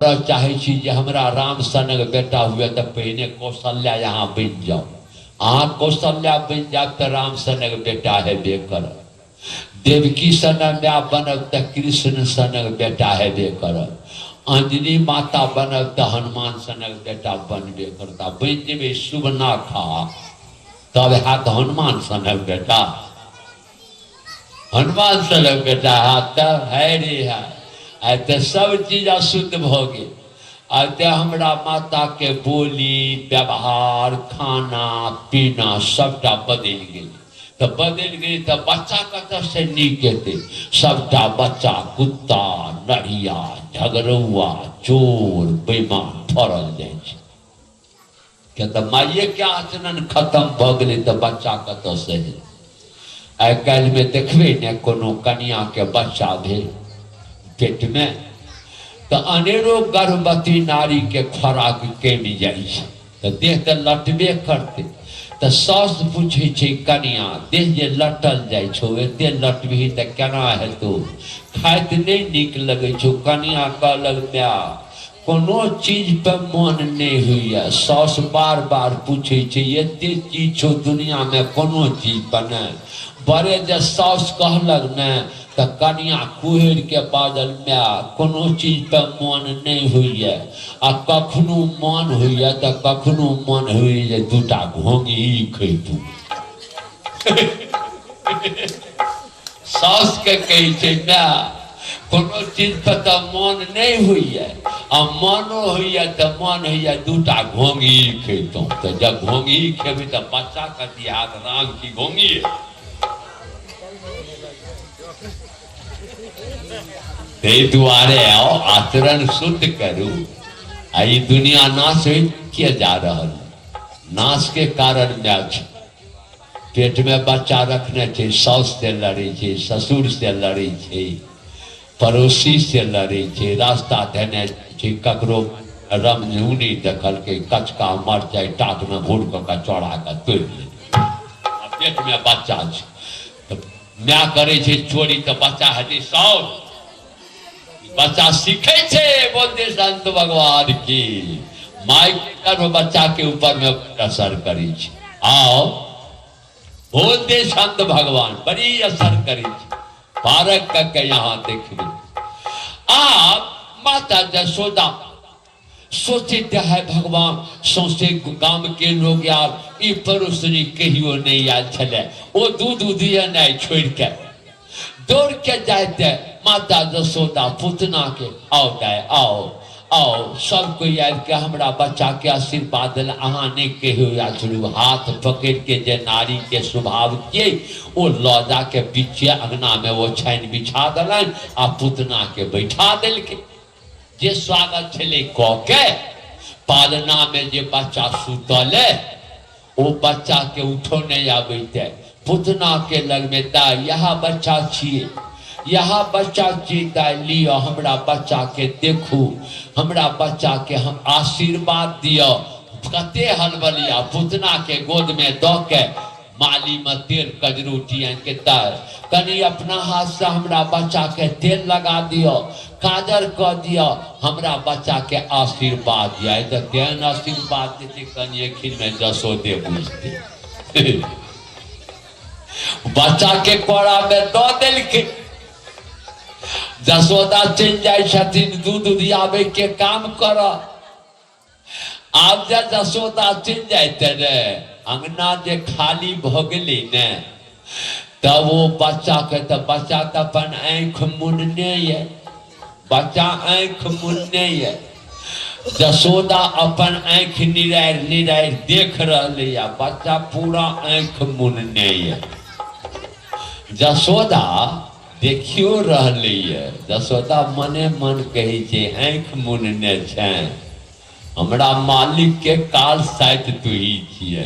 चाहे छी जे हमरा राम सनक बेटा हुए तो पहले कौशल्या यहाँ बन जाओ। अहाँ कौशल्या बन जाब तो राम सनक बेटा है बेकर। देवकी सनक माँ बनब तो कृष्ण सनक बेटा है बेकर। अंजनी माता बनब तो हनुमान सनक बेटा बनबे करता। बन जेबे शुभ ना खा तब हाथ हनुमान सनक बेटा। हनुमान सनक बेटा हाथ तब है रे है। आते सब चीज अशुद्ध भ गए। आते हमरा माता के बोली व्यवहार खाना पीना सबटा बदल गई। तो बदल गई तो बच्चा कत से नीक हेतै। सबटा बच्चा कुत्ता नढ़िया झगड़ुआ चोर बेईमान फरल जाइ छै। क्या तो माइए के आचरण खत्म भ गई तो बच्चा कत से है। आइ काल्हि में देखबे ने कोनो कन्या के बच्चा भेल पेट में तो अनेरो गर्भवती नारी के खोराक कमि जाइ छै। तो देह तो लटबे करते। तो सास पूछे छै कन्या देह जे लटल जाइ छौ एते लटबही तो केना हेतौ। खाइत नहीं नीक लगे छौ। कन्या कहलक माँ कोनो चीज पे मन नहीं हुई। सास बार बार पूछे छै एते चीज छौ दुनिया में कोनो चीज बने। बड़े जे सास कहलक न तो कन्या कुहर के बादल में कोनो चीज पे मन नहीं हुई। आ कखनो मन हुई तो कखनो मन हुई जे दूटा घोंगी खैतू। सास के कही छै ना कोनो चीज पे तो मन नहीं हुई। आ मनो हुई तो मन हुई दूटा घोंगी खैतू। तो जब घोंगी खेबी तो बच्चा का दिया राम की घोंगी। ते दुआरे आओ आचरण शुद्ध करू। आई दुनिया नाश किए जा रहा है। नाश के कारण में पेट में बच्चा रखने थे सास से लड़े थे ससुर से लड़े थे पड़ोसी से लड़े थे रास्ता देने थे ककरो रमझूनी देखल के कचका मर जाए टाट में भूट का चौड़ा का तोड़ ले। पेट में बच्चा तो मैं करे छे चोरी तो बच्चा हटे सौ बच्चा सीखे छे। बोलते संत भगवान की माई के गर्भ बच्चा के ऊपर में असर करी छे। आओ बोलते संत भगवान बड़ी असर करी छे। पारक के यहाँ देखिए आप माता जसोदा सोचते है भगवान सौसे गांव के लोग यार ई पड़ोसनी कहियो नहीं आयल छले। वो दूध दिया नहीं छोड़ के दौड़ के जाते माता जसोदा पुतना के आओ गाय आओ आओ सब कोई आबि के हमरा बच्चा के आशीर्वाद दिल। अहाँ नहीं कहियो छलू हाथ पकड़ के जे नारी के स्वभाव के वो लौजा के पीछे अंगना में वो छाइन बिछा दिलन आ पुतना के बैठा दिल के जे स्वागत छले क के पालना में जे बच्चा सुतल वो बच्चा के उठो नहीं आबैते। पुतना के लग में दा यह बच्चा छिए यह बच्चा चिता लियो हमरा बच्चा के देखू हमरा बच्चा के हम आशीर्वाद दियो। कते हलबलिया पुतना के गोद में दो के माली में तेल कजरूटी के तर कनी अपना हाथ से हमरा बच्चा के तेल लगा दियो काजर क दियो हमरा बच्चा के आशीर्वाद दिया। तो केहन आशीर्वाद देते कनी खिन में जसोदे बुझते। बच्चा के कोड़ा में दो दिल के जसोदा चल जाए दूध दियावे के काम कर। आप जब जसोदा चल जाते रे अंगना जे खाली भगली ने तब वो बच्चा के तो बच्चा तो अपन आंख मुनने है। बच्चा आंख मुनने है। जसोदा अपन आंख निरार निरार देख रही है। बच्चा पूरा आंख मुनने है। जसोदा देखियो रही है। जसोदा मने मन कही छे आंख मुनने छे हमरा मालिक के काल शायद तू ही छिए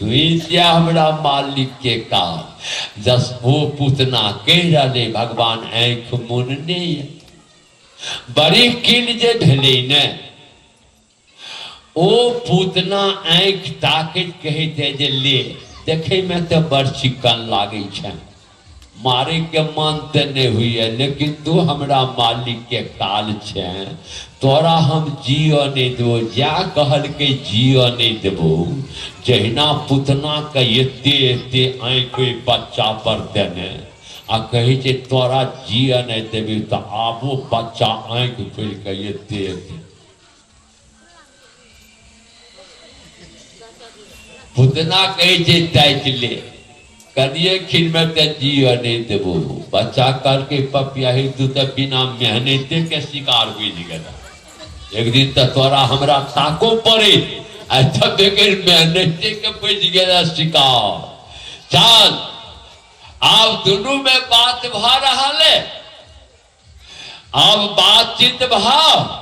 तू ही छिया हमरा मालिक के काल। जस वो पुतना कह रहे भगवान आंख मुनने है। बड़ी किल जे भेले ने ओ पुतना आंख ताकत कहते जे ले देखे में तो बड़ चिकन लागे छे मारे के मानते नहीं हुई है, लेकिन तू हमरा मालिक के काल छे, तोरा हम जियो नहीं देबो। जा कहल के जियो नहीं देबो, जहिना पुतना के एते एते आँख बच्चा पर देने आ कही जे तोरा जियो नहीं देबी, तो आबो बच्चा आँख खोल के एते एते पुतना कही जे ताक ले, कनिए खिन में ते जियो नहीं देबो। बच्चा कर के पपियाही तू तो बिना मेहनते के शिकार हुई गया। एक दिन तो तोरा हमरा ताको पड़े, अच्छा बगैर मेहनते के बच गया शिकार। चल अब दोनों में बात भा रहा है, अब बातचीत भाव।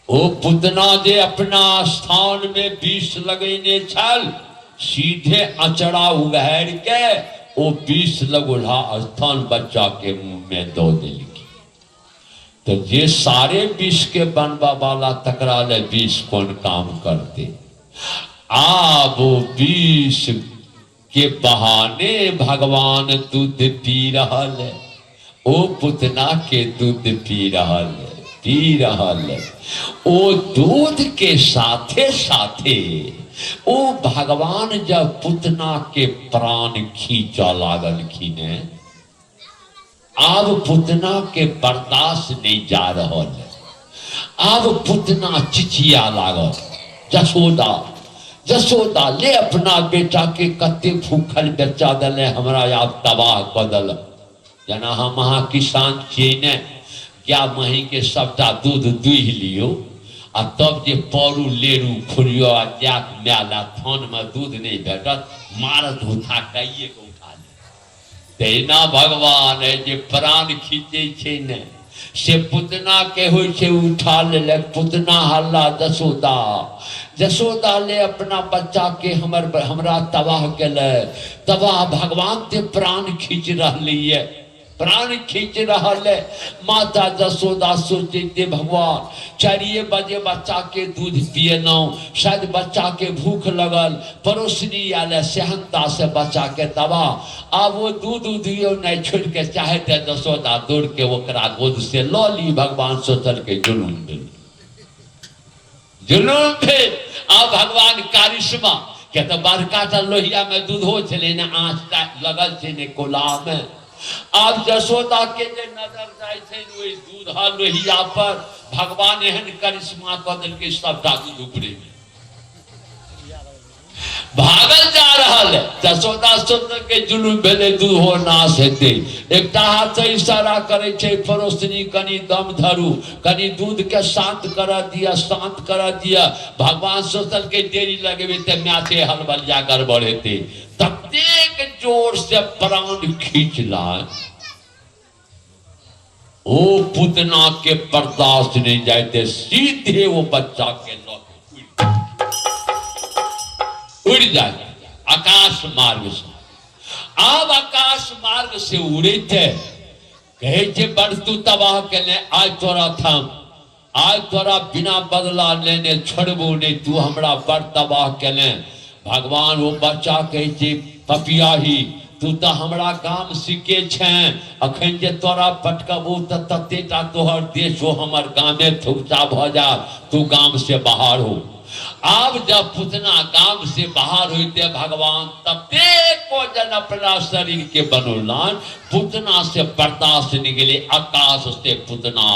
ओ पुतना जे अपना स्थान में विष लगेने छल, सीधे अचड़ा उघाड़ के वो विष लगोला स्थान बच्चा के मुंह में दो दिल की। तो ये सारे विष के बनवा वाला तकरा ले विष कौन काम करते। आप वो विष के बहाने भगवान दूध पी रहा है, ओ पुतना के दूध पी रहा है, पी रहा है। ओ दूध के साथे साथे ओ भगवान जब पुतना के प्राण खींचा लागल खीने, अब पुतना के बर्दाश्त नहीं जा रहा है। अब पुतना चिचिया लागल, जसोदा जसोदा ले अपना बेटा के कते भूखल बच्चा दले हमरा आप तबाह कर दल। जना हम वहां किसान छिए, क्या मही के सबटा दूध दुह लियो आ तब जे परू लेरू खुरियो आ जाक मेला थान में दूध नहीं भेटत, मारत उठा कइए के उठा ले। तेना भगवान है जे प्राण खींचे छे ने, से पुतना के होय छे उठा ले। पुतना हल्ला जसोदा जसोदा ले अपना बच्चा के हमरा तबाह केले, तबाह भगवान ते प्राण खींच रहली है, प्राण खींच रहा है। माता जसोदा सोचते भगवान 4 बजे बच्चा के दूध पिए न, शायद बच्चा के भूख लगल, परोसनी आले सेहनता से बच्चा के दबा। अब वो दूध उधियो नहीं छोड़ के चाहते जसोदा दौड़ के ओकरा गोद से लो ली। भगवान सोचल के जुलूम भेल, जुलूम भेल। अब भगवान कारिश्मा के तो बड़का लोहिया में दूध हो चले ने, आँच लगल छे ने कोला में। अब जसोदा के जे नजर जाय छै ओई दूधा लोहिया पर, भगवान एहन करिश्मा क देल के सबटा दूध ऊपरे में भागल जा रहल है। जसोदा सोचल के जुलूम भेले, दूध हो नाश हेते। एकटा हाथ से इशारा करे छै, परोसनी कनी दम धरू, कनी दूध के शांत कर दिया, शांत कर दिया। भगवान सोचल के देरी लगेबे ते म्याचे हलबलिया गड़बड़ हेते। ततेक जोर से प्राण खींचला, ओ पुतना के बर्दाश्त नहीं जाते, सीधे वो बच्चा के लौट उड़ जाए आकाश मार्ग से। अब आकाश मार्ग से उड़े थे, कहे थे बड़ तू तबाह के ले, आज तोरा थम, आज तोरा बिना बदला लेने छोड़बो नहीं, तू हमरा बड़ तबाह के ले। भगवान वो बच्चा कहे छे पपियाही, तू तो हमरा काम सीखे छे, अखन जे तोरा पटकबू तो ततेटा तोहर देश हो हमर गामे थुकचा भ जा, तू गाम से बाहर हो। अब जब पुतना गाम से बाहर होते भगवान तबे को जन अपना शरीर के बनोलान, पुतना से बर्दाश्त निकले, आकाश से पुतना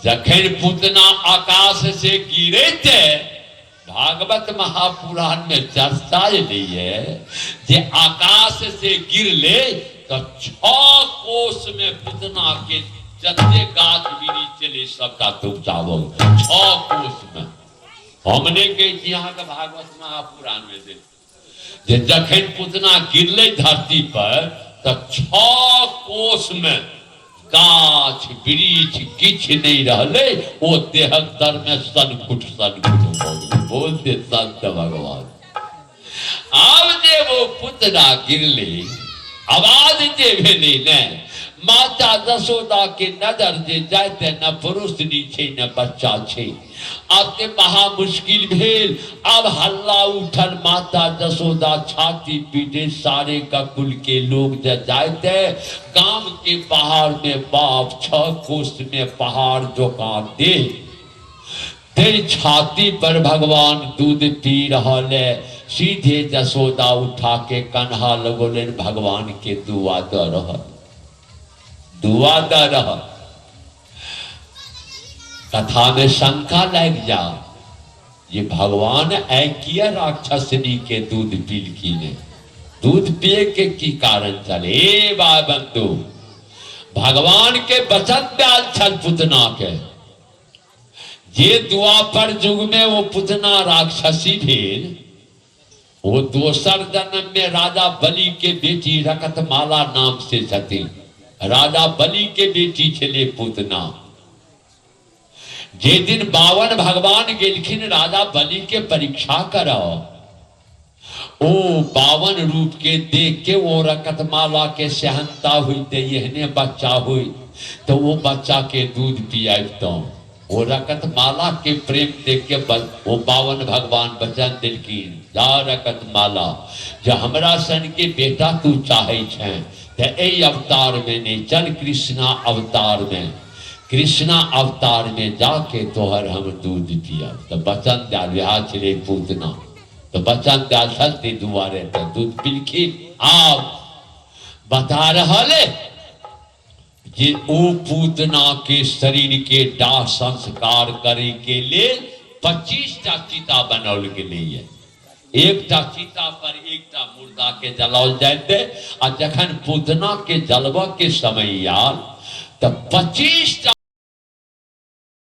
जखन पुतना आकाश से गिरे थे, भागवत महापुराण में चर्चा नहीं है जे आकाश से गिर ले तो 6 कोस में पुतना के जते गाछ बिरी चले सबका तुमचावो 6 कोस में। हमने के यहाँ का भागवत महापुराण में दे जे जखन पुतना गिरले धरती पर तो 6 कोस में गाछ वृक्ष किछ नहीं रहले, वो देहक दर में सनकुट बोलते संत भगवान। अब जे वो पुतना गिरले, आवाज जे भेले ने, माता माता जसोदा के नजर जे जाते न पुरुष नीचे न बच्चा छे। अब ते महा मुश्किल भेल। अब हल्ला उठल, माता जसोदा छाती पीटे, सारे का कुल के लोग जे जाते गांव के बाहर में बाप 6 कोस में पहाड़ जोका दे तेरी छाती पर भगवान दूध पी रहा है। सीधे जसोदा उठा के कन्हा लगोले भगवान के दुआ द रहा, दुआ द रहा। कथा में शंका लग जा, ये भगवान ऐकिया राक्षसनी के दूध पील की ने, दूध पिए के की कारण चले। ए बा बंधु, भगवान के वचन डाल छल पुतना के, जे द्वापर युग में वो पुतना राक्षसी भेल, वो दोसर जन्म में राजा बलि के बेटी रकतमाला नाम से छथि। राजा बलि के बेटी छले पुतना। जे दिन 52 भगवान गेलखिन राजा बलि के परीक्षा करो, ओ 52 रूप के देख के वो रकतमाला के सहनता हुई ते यहने बच्चा हुई, तो वो बच्चा के दूध पियातो। वो रकतमाला के प्रेम देख के वो 52 भगवान वचन दिलखिन, जा रकतमाला, जो हमरा सन के बेटा तू चाहे छे ते ए अवतार में नहीं, चल कृष्णा अवतार में, कृष्णा अवतार में जाके तोहर हम दूध पिया। तो वचन डाल विहा चले पूतना, तो वचन डाल सलती दुआरे तो दूध पिलखी। आप बता रहा ले जे ओ पूतना के शरीर के दाह संस्कार करे के लिए 25 टा चिता बनौल के लिए, एकटा चिता पर एकटा मुर्दा के जलाओल जाते। आ जखन पूतना के जलवा के समय आल तो 25 टा